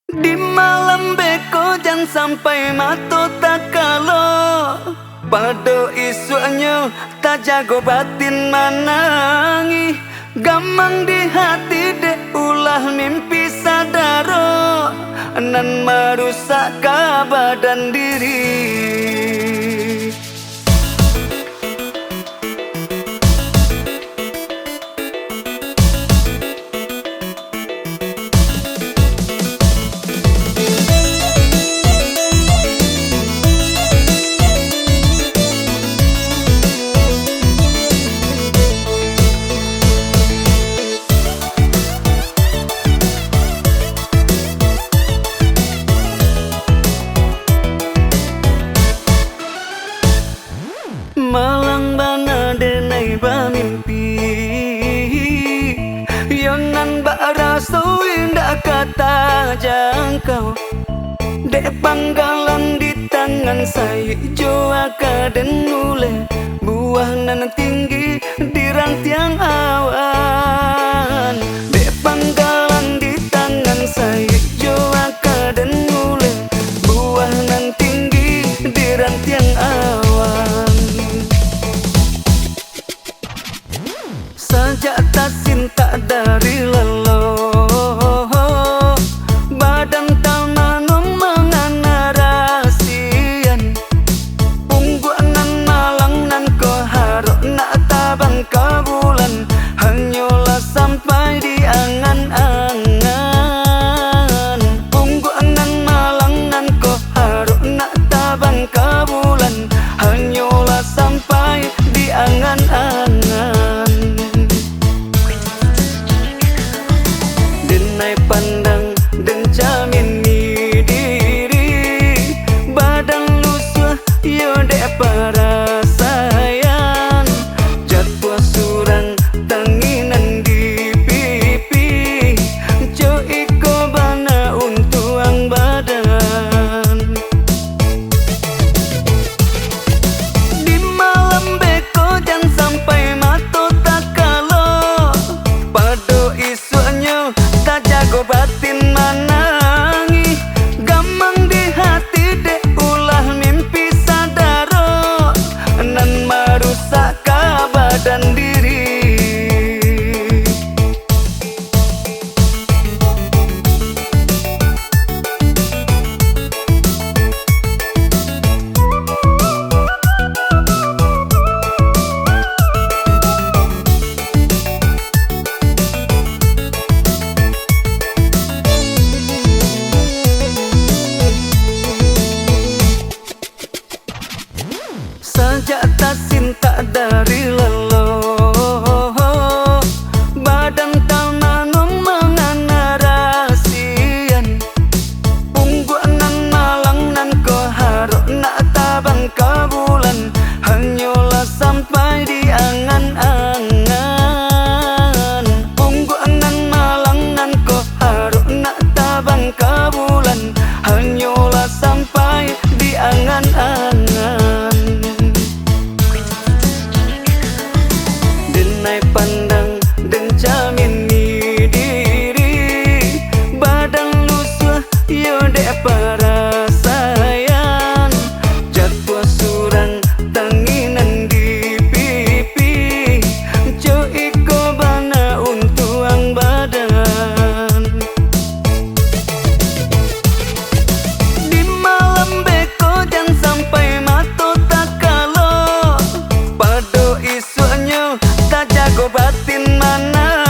Di malam beko jangan sampai mato tak kalau pada isunya tak jago batin manangi gamang di hati dek ulah mimpi sadaro nan merusak badan diri. Malang bana denai ba mimpi yonan ba raso indah kata jangkau dek panggalan di tangan saya joa kaden nule buah nan tinggi di rantiang awan dek panggalan di tangan saya joa kaden nule buah nan tinggi di rantiang awan. Sajak tak cinta dari leluh badan tak manung mengana rasian ungguanan malang nan ko harok nak tabang kabulan hanyola sampai di angan-angan ungguanan malang nan ko harok nak tabang kabulan hanyola sampai di angan-angan. Denai pandang dan jamin ni diri badan lusuh yo dek para sayang jadwal surang tanginan di pipi jo iko bana untuang badan. Di malam beko jangan sampai mato tak kalau pada isunya tak jago batin manangi gamang di hati dek ulah mimpi sadaro nan merusak badan diri. Sajak tak cinta dari leluh badan tak manung mengana rasian ungguanan malang nan ko harok nak tabang kabulan hanyola sampai di angan-angan ungguanan malang nan ko harok nak tabang kabulan hanyola sampai di angan-angan. Denai pandang dan jamin ni diri badan lusuh yo dek para sayang jadwal surang tanginan di pipi jo iko bana untuang badan. Di malam beko jangan sampai mato tak kalau pada isunya tak jago batin mana